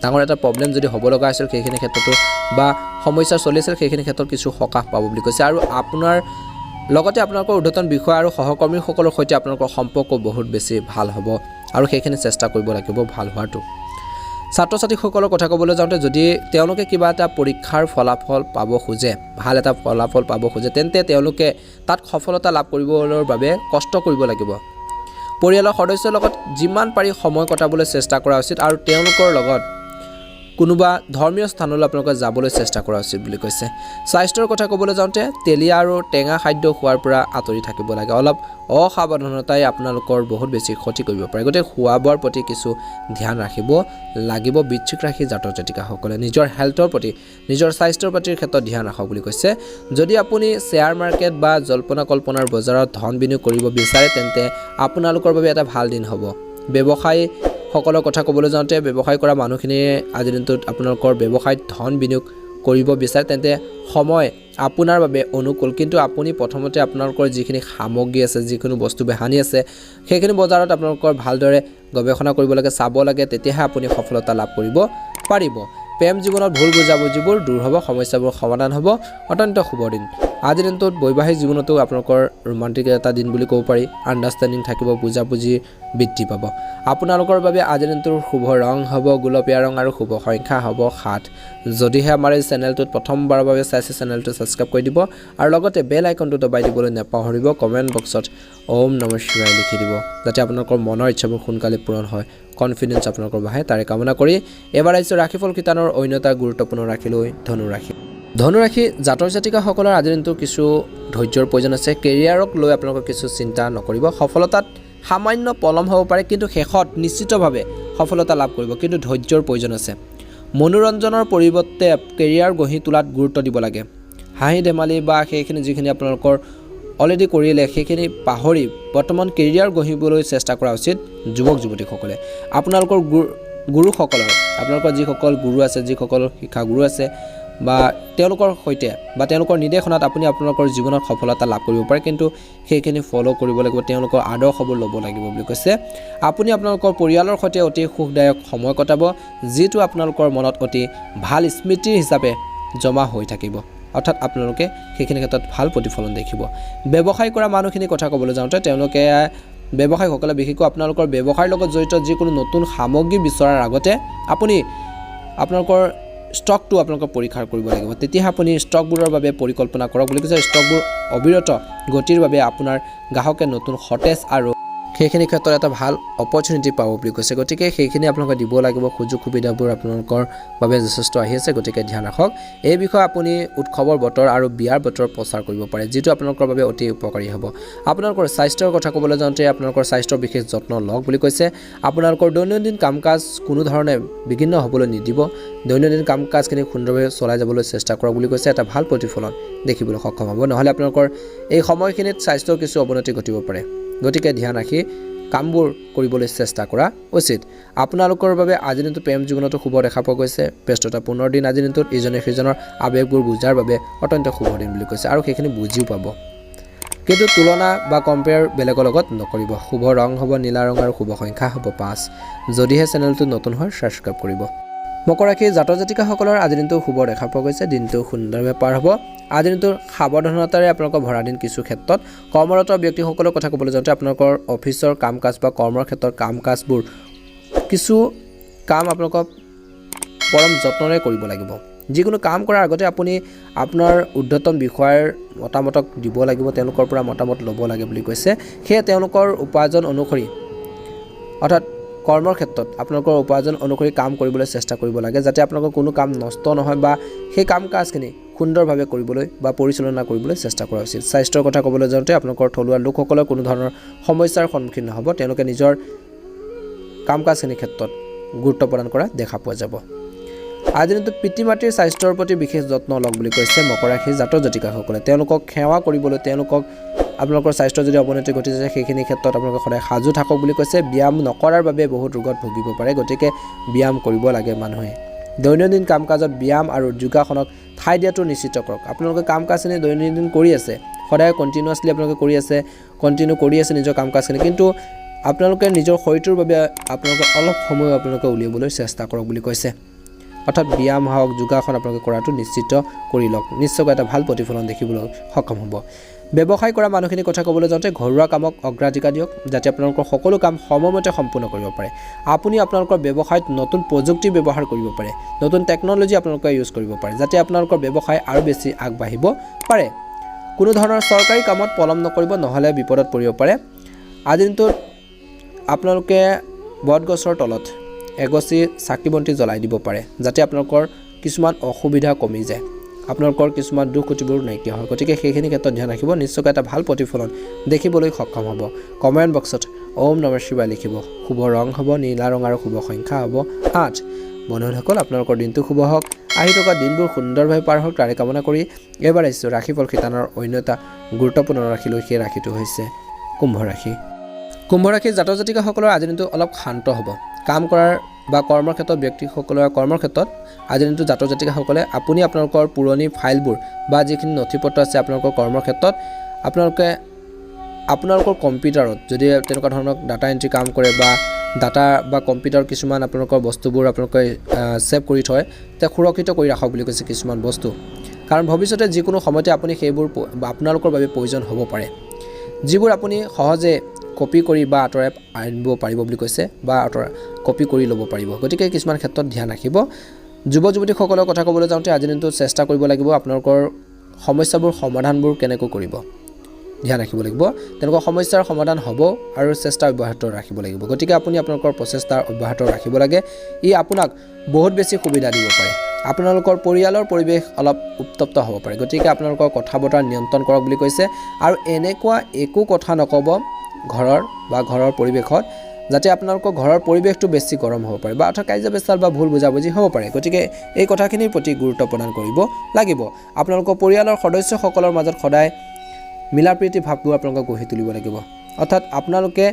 ডাঙৰ এটা প্ৰব্লেম যদি হ'ব লগা আছিল সেইখিনি ক্ষেত্ৰতো বা সমস্যা চলি আছিল সেইখিনি ক্ষেত্ৰত কিছু সকাহ পাব বুলি কৈছে আৰু আপোনাৰ লগতে আপোনালোকৰ ঊৰ্ধ্বতন বিষয় আৰু সহকৰ্মীসকলৰ সৈতে আপোনালোকৰ সম্পৰ্ক বহুত বেছি ভাল হ'ব আৰু সেইখিনি চেষ্টা কৰিব লাগিব ভাল হোৱাটো ছাত্ৰ ছাত্ৰীসকলৰ কথা ক'বলৈ যাওঁতে যদি তেওঁলোকে কিবা এটা পৰীক্ষাৰ ফলাফল পাব খোজে ভাল এটা ফলাফল পাব খোজে তেন্তে তেওঁলোকে তাত সফলতা লাভ কৰিবলৈ বাবে কষ্ট কৰিব লাগিব পৰিয়ালৰ সদস্যৰ লগত যিমান পাৰি সময় কটাবলৈ চেষ্টা কৰা উচিত আৰু তেওঁলোকৰ লগত কোনোবা ধৰ্মীয় স্থানলৈ আপোনালোকে যাবলৈ চেষ্টা কৰা উচিত বুলি কৈছে স্বাস্থ্যৰ কথা ক'বলৈ যাওঁতে তেলীয়া আৰু টেঙা খাদ্য খোৱাৰ পৰা আঁতৰি থাকিব লাগে অলপ অসাৱধানতাই আপোনালোকৰ বহুত বেছি ক্ষতি কৰিব পাৰে গতিকে খোৱা বোৱাৰ প্ৰতি কিছু ধ্যান ৰাখিব লাগিব বৃশ্চিক ৰাশি জাতক জাতিকাসকলে নিজৰ হেল্থৰ প্ৰতি নিজৰ স্বাস্থ্যৰ প্ৰতিৰ ক্ষেত্ৰত ধ্যান ৰাখক বুলি কৈছে যদি আপুনি শ্বেয়াৰ মাৰ্কেট বা জল্পনা কল্পনাৰ বজাৰত ধন বিনিয়োগ কৰিব বিচাৰে তেন্তে আপোনালোকৰ বাবে এটা ভাল দিন হ'ব ব্যৱসায় সকলৰ কথা ক'বলৈ যাওঁতে ব্যৱসায় কৰা মানুহখিনিয়ে আজিৰ দিনটোত আপোনালোকৰ ব্যৱসায়ত ধন বিনিয়োগ কৰিব বিচাৰে তেন্তে সময় আপোনাৰ বাবে অনুকূল কিন্তু আপুনি প্ৰথমতে আপোনালোকৰ যিখিনি সামগ্ৰী আছে যিকোনো বস্তু বেহানি আছে সেইখিনি বজাৰত আপোনালোকৰ ভালদৰে গৱেষণা কৰিব লাগে চাব লাগে তেতিয়াহে আপুনি সফলতা লাভ কৰিব পাৰিব প্ৰেম জীৱনত ভুল বুজাবুজিবোৰ দূৰ হ'ব সমস্যাবোৰ সমাধান হ'ব অত্যন্ত শুভ দিন আজিৰ দিনটোত বৈবাহিক জীৱনতো আপোনালোকৰ ৰোমান্টিক এটা দিন বুলি ক'ব পাৰি আণ্ডাৰষ্টেণ্ডিং থাকিব বুজাবুজি বৃদ্ধি পাব আপোনালোকৰ বাবে আজিৰ দিনটোৰ শুভ ৰং হ'ব গুলপীয়া ৰং আৰু শুভ সংখ্যা হ'ব 7 যদিহে আমাৰ এই চেনেলটোত প্ৰথমবাৰৰ বাবে চাইছে চেনেলটো ছাবস্ক্ৰাইব কৰি দিব আৰু লগতে বেল আইকনটো দবাই দিবলৈ নেপাহৰিব কমেণ্ট বক্সত ওম নমঃ শিৱায় লিখি দিব যাতে আপোনালোকৰ মনৰ ইচ্ছাবোৰ সোনকালে পূৰণ হয় কনফিডেন্স আপোনালোকৰ বাঢ়ে তাৰে কামনা কৰি এবাৰ আহিছোঁ ৰাশিফল কিতানৰ অন্য এটা গুৰুত্বপূৰ্ণ ৰাশিলৈ ধনুৰাশি জাতক জাতিকাসকলৰ আজিৰ দিনটো কিছু ধৈৰ্যৰ প্ৰয়োজন আছে কেৰিয়াৰক লৈ আপোনালোকৰ কিছু চিন্তা নকৰিব সফলতাত সামান্য পলম হ'ব পাৰে কিন্তু শেষত নিশ্চিতভাৱে সফলতা লাভ কৰিব কিন্তু ধৈৰ্যৰ প্ৰয়োজন আছে মনোৰঞ্জনৰ পৰিৱৰ্তে কেৰিয়াৰ গঢ়ি তোলাত গুৰুত্ব দিব লাগে হাঁহি ধেমালি বা সেইখিনি যিখিনি আপোনালোকৰ অলৰেডি কৰিলে সেইখিনি পাহৰি বৰ্তমান কেৰিয়াৰ গঢ়িবলৈ চেষ্টা কৰা উচিত যুৱক যুৱতীসকলে আপোনালোকৰ গুৰুসকলৰ আপোনালোকৰ যিসকল গুৰু আছে যিসকল শিক্ষাগুৰু আছে বা তেওঁলোকৰ সৈতে বা তেওঁলোকৰ নিৰ্দেশনাত আপুনি আপোনালোকৰ জীৱনত সফলতা লাভ কৰিব পাৰে কিন্তু সেইখিনি ফলো কৰিব লাগিব তেওঁলোকৰ আদৰ্শবোৰ ল'ব লাগিব বুলি কৈছে আপুনি আপোনালোকৰ পৰিয়ালৰ সৈতে অতি সুখদায়ক সময় কটাব যিটো আপোনালোকৰ মনত অতি ভাল স্মৃতি হিচাপে জমা হৈ থাকিব অৰ্থাৎ আপোনালোকে সেইখিনি ক্ষেত্ৰত ভাল প্ৰতিফলন দেখিব ব্যৱসায় কৰা মানুহখিনি কথা ক'বলৈ যাওঁতে তেওঁলোকে ব্যৱসায়ীসকলে বিশেষকৈ আপোনালোকৰ ব্যৱসায়ৰ লগত জড়িত যিকোনো নতুন সামগ্ৰী বিচৰাৰ আগতে আপুনি আপোনালোকৰ ষ্টকটো আপোনালোকৰ পৰীক্ষা কৰিব লাগিব তেতিয়াহে আপুনি ষ্টকবোৰৰ বাবে পৰিকল্পনা কৰক বুলি কৈছে ষ্টকবোৰ অবিৰত গতিৰ বাবে আপোনাৰ গ্ৰাহকে নতুন সতেজ আৰু সেইখিনি ক্ষেত্ৰত এটা ভাল অপৰচুনিটি পাব বুলি কৈছে গতিকে সেইখিনি আপোনালোকে দিব লাগিব সুযোগ সুবিধাবোৰ আপোনালোকৰ বাবে যথেষ্ট আহি আছে গতিকে ধ্যান ৰাখক এই বিষয়ে আপুনি উৎসৱৰ বতৰ আৰু বিয়াৰ বতৰ প্ৰচাৰ কৰিব পাৰে যিটো আপোনালোকৰ বাবে অতি উপকাৰী হ'ব আপোনালোকৰ স্বাস্থ্যৰ কথা ক'বলৈ যাওঁতে আপোনালোকৰ স্বাস্থ্যৰ বিশেষ যত্ন লওক বুলি কৈছে আপোনালোকৰ দৈনন্দিন কাম কাজ কোনো ধৰণে বিঘ্ন হ'বলৈ নিদিব দৈনন্দিন কাম কাজখিনি সুন্দৰভাৱে চলাই যাবলৈ চেষ্টা কৰক বুলি কৈছে এটা ভাল প্ৰতিফলন দেখিবলৈ সক্ষম হ'ব নহ'লে আপোনালোকৰ এই সময়খিনিত স্বাস্থ্যৰ কিছু অৱনতি ঘটিব পাৰে গতিকে ধ্যান ৰাখি কামবোৰ কৰিবলৈ চেষ্টা কৰা উচিত আপোনালোকৰ বাবে আজি দিনটো প্ৰেম জীৱনতো শুভ দেখা পোৱা গৈছে ব্যস্ততাপূৰ্ণ দিন আজি দিনটোত ইজনে সিজনৰ আৱেগবোৰ বুজাৰ বাবে অত্যন্ত শুভ দিন বুলি কৈছে আৰু সেইখিনি বুজিও পাব কিন্তু তুলনা বা কম্পেয়াৰ বেলেগৰ লগত নকৰিব শুভ ৰং হ'ব নীলা ৰং আৰু শুভ সংখ্যা হ'ব 5 যদিহে চেনেলটো নতুন হয় সাবস্ক্ৰাইব কৰিব মকৰ ৰাশি জাতক জাতিকাসকলৰ আজি দিনটো শুভ দেখা পোৱা গৈছে দিনটো সুন্দৰভাৱে পাৰ হ'ব আজি দিনটোৰ সাৱধানতাৰে আপোনালোকৰ ভৰা দিন কিছু ক্ষেত্ৰত কৰ্মৰত ব্যক্তিসকলৰ কথা ক'বলৈ যাওঁতে আপোনালোকৰ অফিচৰ কাম কাজ বা কৰ্মৰ ক্ষেত্ৰত কাম কাজবোৰ কিছু কাম আপোনালোকক পৰম যত্নৰে কৰিব লাগিব যিকোনো কাম কৰাৰ আগতে আপুনি আপোনাৰ ঊৰ্ধ্বতন বিষয়াৰ মতামতক দিব লাগিব তেওঁলোকৰ পৰা মতামত ল'ব লাগে বুলি কৈছে সেয়ে তেওঁলোকৰ উপাৰ্জন অনুসৰি অৰ্থাৎ কৰ্মৰ ক্ষেত্ৰত আপোনালোকৰ উপাৰ্জন অনুসৰি কাম কৰিবলৈ চেষ্টা কৰিব লাগে যাতে আপোনালোকৰ কোনো কাম নষ্ট নহয় বা সেই কাম কাজখিনি সুন্দৰভাৱে কৰিবলৈ বা পৰিচালনা কৰিবলৈ চেষ্টা কৰা উচিত স্বাস্থ্যৰ কথা ক'বলৈ যাওঁতে আপোনালোকৰ থলুৱা লোকসকলৰ কোনো ধৰণৰ সমস্যাৰ সন্মুখীন নহ'ব তেওঁলোকে নিজৰ কাম কাজখিনিৰ ক্ষেত্ৰত গুৰুত্ব প্ৰদান কৰা দেখা পোৱা যাব আজি দিনটোত পিতৃ মাতৃৰ স্বাস্থ্যৰ প্ৰতি বিশেষ যত্ন লওক বুলি কৈছে মকৰ ৰাশিৰ জাতক জাতিকাসকলে তেওঁলোকক সেৱা কৰিবলৈ তেওঁলোকক আপোনালোকৰ স্বাস্থ্য যদি অৱনতি ঘটিছে সেইখিনি ক্ষেত্ৰত আপোনালোকে সদায় সাজু থাকক বুলি কৈছে ব্যায়াম নকৰাৰ বাবে বহুত ৰোগত ভুগিব পাৰে গতিকে ব্যায়াম কৰিব লাগে মানুহে দৈনন্দিন কাম কাজত ব্যায়াম আৰু যোগাসনক ঠাই দিয়াটো নিশ্চিত কৰক আপোনালোকে কাম কাজখিনি দৈনন্দিন কৰি আছে সদায় কণ্টিনিউৱাছলি আপোনালোকে কণ্টিনিউ কৰি আছে নিজৰ কাম কাজখিনি কিন্তু আপোনালোকে নিজৰ শৰীৰটোৰ বাবে আপোনালোকে অলপ সময় আপোনালোকে উলিয়াবলৈ চেষ্টা কৰক বুলি কৈছে অৰ্থাৎ ব্যায়াম হওক যোগাসন আপোনালোকে কৰাটো নিশ্চিত কৰি লওক নিশ্চয়কৈ এটা ভাল প্ৰতিফলন দেখিবলৈ সক্ষম হ'ব ব্যৱসায় কৰা মানুহখিনিৰ কথা ক'বলৈ যাওঁতে ঘৰুৱা কামক অগ্ৰাধিকাৰ দিয়ক যাতে আপোনালোকৰ সকলো কাম সময়মতে সম্পূৰ্ণ কৰিব পাৰে আপুনি আপোনালোকৰ ব্যৱসায়ত নতুন প্ৰযুক্তি ব্যৱহাৰ কৰিব পাৰে নতুন টেকন'লজি আপোনালোকে ইউজ কৰিব পাৰে যাতে আপোনালোকৰ ব্যৱসায় আৰু বেছি আগবাঢ়িব পাৰে কোনো ধৰণৰ চৰকাৰী কামত পলম নকৰিব নহ'লে বিপদত পৰিব পাৰে আজি দিনটোত আপোনালোকে বটগছৰ তলত এগছি চাকি বন্তি জ্বলাই দিব পাৰে যাতে আপোনালোকৰ কিছুমান অসুবিধা কমি যায় আপোনালোকৰ কিছুমান দুখ ক্ষতিবোৰ নাইকিয়া হয় গতিকে সেইখিনি ক্ষেত্ৰত ধ্যান ৰাখিব নিশ্চয়কৈ এটা ভাল প্ৰতিফলন দেখিবলৈ সক্ষম হ'ব কমেণ্ট বক্সত ওম নমঃ শিৱায় লিখিব শুভ ৰং হ'ব নীলা ৰং আৰু শুভ সংখ্যা হ'ব 8 বন্ধুসকল আপোনালোকৰ দিনটো শুভ হওক আহি থকা দিনবোৰ সুন্দৰভাৱে পাৰ হওক তাৰে কামনা কৰি এবাৰ আহিছোঁ ৰাশিফল শিতানৰ অন্য এটা গুৰুত্বপূৰ্ণ ৰাশি লৈ সেই ৰাশিটো হৈছে কুম্ভ ৰাশি কুম্ভ ৰাশিৰ জাতক জাতিকাসকলৰ আজি দিনটো অলপ শান্ত হ'ব কাম কৰাৰ বা কৰ্মৰ ক্ষেত্ৰত ব্যক্তিসকলৰ কৰ্মৰ ক্ষেত্ৰত আজি দিনটো জাতক জাতিকাসকলে আপুনি আপোনালোকৰ পুৰণি ফাইলবোৰ বা যিখিনি নথিপত্ৰ আছে আপোনালোকৰ কৰ্মৰ ক্ষেত্ৰত আপোনালোকে আপোনালোকৰ কম্পিউটাৰত যদি তেনেকুৱা ধৰণৰ ডাটা এণ্ট্ৰি কাম কৰে বা ডাটা বা কম্পিউটাৰ কিছুমান আপোনালোকৰ বস্তুবোৰ আপোনালোকে সেভ কৰি থয় তে সুৰক্ষিত কৰি ৰাখক বুলি কৈছে কিছুমান বস্তু কাৰণ ভৱিষ্যতে যিকোনো সময়তে আপুনি সেইবোৰ আপোনালোকৰ বাবে প্ৰয়োজন হ'ব পাৰে যিবোৰ আপুনি সহজে কপি কৰি বা আঁতৰাই আনিব পাৰিব বুলি কৈছে বা কপি কৰি ল'ব পাৰিব গতিকে কিছুমান ক্ষেত্ৰত ধ্যান ৰাখিব যুৱ যুৱতীসকলৰ কথা ক'বলৈ যাওঁতে আজি দিনটো চেষ্টা কৰিব লাগিব আপোনালোকৰ সমস্যাবোৰ সমাধানবোৰ কেনেকৈ কৰিব ধ্যান ৰাখিব লাগিব তেনেকুৱা সমস্যাৰ সমাধান হ'ব আৰু চেষ্টা অব্যাহত ৰাখিব লাগিব গতিকে আপুনি আপোনালোকৰ প্ৰচেষ্টা অব্যাহত ৰাখিব লাগে ই আপোনাক বহুত বেছি সুবিধা দিব পাৰে আপোনালোকৰ পৰিয়ালৰ পৰিৱেশ অলপ উত্তপ্ত হ'ব পাৰে গতিকে আপোনালোকৰ কথা বতৰা নিয়ন্ত্ৰণ কৰক বুলি কৈছে আৰু এনেকুৱা একো কথা নক'ব ঘৰৰ পৰিৱেশত যাতে আপোনালোকৰ ঘৰৰ পৰিৱেশটো বেছি গৰম হ'ব পাৰে বা অৰ্থাৎ কাজিয়া পেচাল বা ভুল বুজাবুজি হ'ব পাৰে গতিকে এই কথাখিনিৰ প্ৰতি গুৰুত্ব প্ৰদান কৰিব লাগিব আপোনালোকৰ পৰিয়ালৰ সদস্যসকলৰ মাজত সদায় মিলা প্ৰীতি ভাৱবোৰ আপোনালোকে গঢ়ি তুলিব লাগিব অৰ্থাৎ আপোনালোকে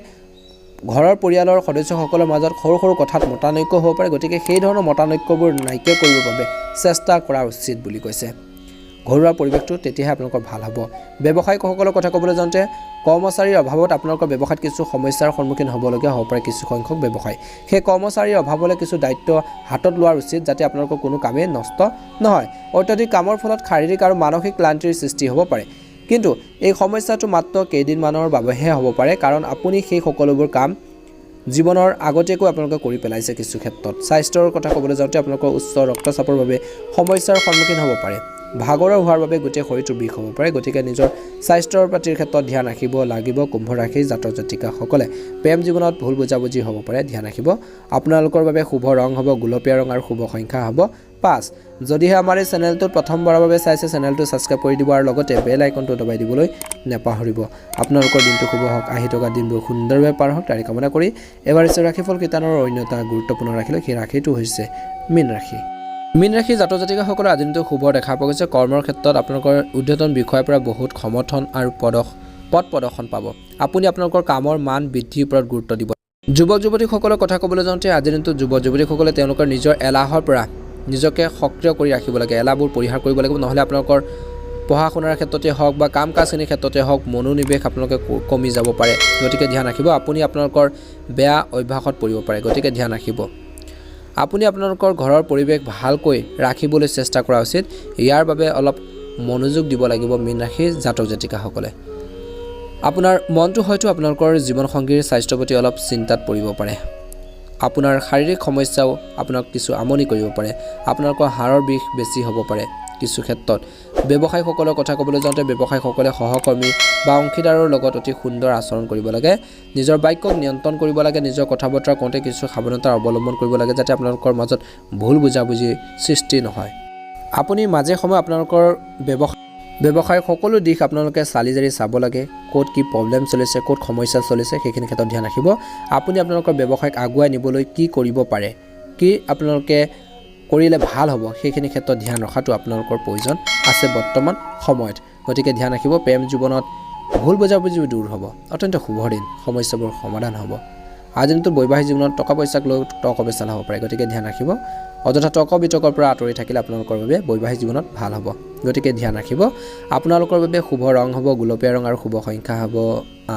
ঘৰৰ পৰিয়ালৰ সদস্যসকলৰ মাজত সৰু সৰু কথাত মতানৈক্য হ'ব পাৰে গতিকে সেই ধৰণৰ মতানৈক্যবোৰ নাইকিয়া কৰিবৰ বাবে চেষ্টা কৰা উচিত বুলি কৈছে ঘৰুৱা পৰিৱেশটো তেতিয়াহে আপোনালোকৰ ভাল হ'ব ব্যৱসায়িকসকলৰ কথা ক'বলৈ যাওঁতে কৰ্মচাৰীৰ অভাৱত আপোনালোকৰ ব্যৱসায়ত কিছু সমস্যাৰ সন্মুখীন হ'বলগীয়া হ'ব পাৰে কিছু সংখ্যক ব্যৱসায় সেই কৰ্মচাৰীৰ অভাৱলৈ কিছু দায়িত্ব হাতত লোৱাৰ উচিত যাতে আপোনালোকৰ কোনো কামেই নষ্ট নহয় অত্যাধিক কামৰ ফলত শাৰীৰিক আৰু মানসিক ক্লান্তিৰ সৃষ্টি হ'ব পাৰে কিন্তু এই সমস্যাটো মাত্ৰ কেইদিনমানৰ বাবেহে হ'ব পাৰে কাৰণ আপুনি সেই সকলোবোৰ কাম জীৱনৰ আগতীয়াকৈ আপোনালোকে কৰি পেলাইছে কিছু ক্ষেত্ৰত স্বাস্থ্যৰ কথা ক'বলৈ যাওঁতে আপোনালোকৰ উচ্চ ৰক্তচাপৰ বাবে সমস্যাৰ সন্মুখীন হ'ব পাৰে ভাগৰুৱা হোৱাৰ বাবে গোটেই শৰীৰটো বিষ হ'ব পাৰে গতিকে নিজৰ স্বাস্থ্যৰ প্ৰতিৰ ক্ষেত্ৰত ধ্যান ৰাখিব লাগিব কুম্ভ ৰাশি জাতক জাতিকাসকলে প্ৰেম জীৱনত ভুল বুজাবুজি হ'ব পাৰে ধ্যান ৰাখিব আপোনালোকৰ বাবে শুভ ৰং হ'ব গুলপীয়া ৰং আৰু শুভ সংখ্যা হ'ব 5 যদিহে আমাৰ এই চেনেলটোত প্ৰথমবাৰৰ বাবে চাইছে চেনেলটো সাবস্ক্ৰাইব কৰি দিব আৰু লগতে বেল আইকনটো দবাই দিবলৈ নাপাহৰিব আপোনালোকৰ দিনটো শুভ হওক আহি থকা দিনবোৰ সুন্দৰভাৱে পাৰ হওক তাৰে কামনা কৰি এবাৰ ৰাশিফল কীৰ্তনৰ অন্য এটা গুৰুত্বপূৰ্ণ ৰাশি লৈ সেই ৰাশিটো হৈছে মীন ৰাশি মীন ৰাশি জাতক জাতিকাসকলৰ আজি দিনটো শুভ দেখা পোৱা গৈছে কৰ্মৰ ক্ষেত্ৰত আপোনালোকৰ উদ্যতন বিষয়ৰ পৰা বহুত সমৰ্থন আৰু পদ প্ৰদৰ্শন পাব আপুনি আপোনালোকৰ কামৰ মান বৃদ্ধিৰ ওপৰত গুৰুত্ব দিব যুৱক যুৱতীসকলৰ কথা ক'বলৈ যাওঁতে আজি দিনটো যুৱক যুৱতীসকলে তেওঁলোকৰ নিজৰ এলাহৰ পৰা নিজকে সক্ৰিয় কৰি ৰাখিব লাগে এলাহবোৰ পৰিহাৰ কৰিব লাগিব নহ'লে আপোনালোকৰ পঢ়া শুনাৰ ক্ষেত্ৰতে হওক বা কাম কাজখিনিৰ ক্ষেত্ৰতে হওক মনোনিৱেশ আপোনালোকে কমি যাব পাৰে গতিকে ধ্যান ৰাখিব আপুনি আপোনালোকৰ বেয়া অভ্যাসত পৰিব পাৰে গতিকে ধ্যান ৰাখিব আপুনি আপোনালোকৰ ঘৰৰ পৰিৱেশ ভালকৈ ৰাখিবলৈ চেষ্টা কৰা উচিত ইয়াৰ বাবে অলপ মনোযোগ দিব লাগিব মীন ৰাশিৰ জাতক জাতিকাসকলে আপোনাৰ মনটো হয়তো আপোনালোকৰ জীৱনসংগীৰ স্বাস্থ্যৰ প্ৰতি অলপ চিন্তাত পৰিব পাৰে আপোনাৰ শাৰীৰিক সমস্যাও আপোনাক কিছু আমনি কৰিব পাৰে আপোনালোকৰ হাড়ৰ বিষ বেছি হ'ব পাৰে কিছু ক্ষেত্ৰত ব্যৱসায়ীসকলৰ কথা ক'বলৈ যাওঁতে ব্যৱসায়ীসকলে সহকৰ্মী বা অংশীদাৰৰ লগত অতি সুন্দৰ আচৰণ কৰিব লাগে নিজৰ বাক্যক নিয়ন্ত্ৰণ কৰিব লাগে নিজৰ কথা বতৰা কওঁতে কিছু সাৱধানতা অৱলম্বন কৰিব লাগে যাতে আপোনালোকৰ মাজত ভুল বুজাবুজি সৃষ্টি নহয় আপুনি মাজে সময়ে আপোনালোকৰ ব্যৱসায়ৰ সকলো দিশ আপোনালোকে চালি জাৰি চাব লাগে ক'ত কি প্ৰব্লেম চলিছে ক'ত সমস্যা চলিছে সেইখিনি ক্ষেত্ৰত ধ্যান ৰাখিব আপুনি আপোনালোকৰ ব্যৱসায়ক আগুৱাই নিবলৈ কি কৰিব পাৰে কি আপোনালোকে কৰিলে ভাল হ'ব সেইখিনি ক্ষেত্ৰত ধ্যান ৰখাটো আপোনালোকৰ প্ৰয়োজন আছে বৰ্তমান সময়ত গতিকে ধ্যান ৰাখিব প্ৰেম জীৱনত ভুল বুজাবুজি দূৰ হ'ব অত্যন্ত শুভ দিন সমস্যাবোৰ সমাধান হ'ব আজি দিনটো বৈবাহিক জীৱনত টকা পইচাক লৈ তৰ্ক বিচৰা হ'ব পাৰে গতিকে ধ্যান ৰাখিব অযথা তৰ্ক বিতৰ্কৰ পৰা আঁতৰি থাকিলে আপোনালোকৰ বাবে বৈবাহিক জীৱনত ভাল হ'ব গতিকে ধ্যান ৰাখিব আপোনালোকৰ বাবে শুভ ৰং হ'ব গুলপীয়া ৰং আৰু শুভ সংখ্যা হ'ব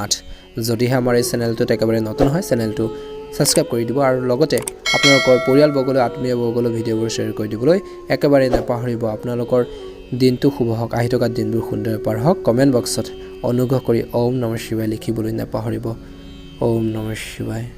8 যদিহে আমাৰ এই চেনেলটোত একেবাৰে নতুন হয় চেনেলটো সাবস্ক্ৰাইব কৰি দিব আৰু লগতে আপোনালোকৰ পৰিয়ালবৰ্গলৈ আত্মীয়বৰ্গলৈ ভিডিঅ'বোৰ শ্বেয়াৰ কৰি দিবলৈ একেবাৰে নাপাহৰিব আপোনালোকৰ দিনটো শুভ হওক আহি থকা দিনবোৰ সুন্দৰ পাৰ হওক কমেণ্ট বক্সত অনুগ্ৰহ কৰি ওম নমঃ শিৱায় লিখিবলৈ নাপাহৰিব ওম নমঃ শিৱায়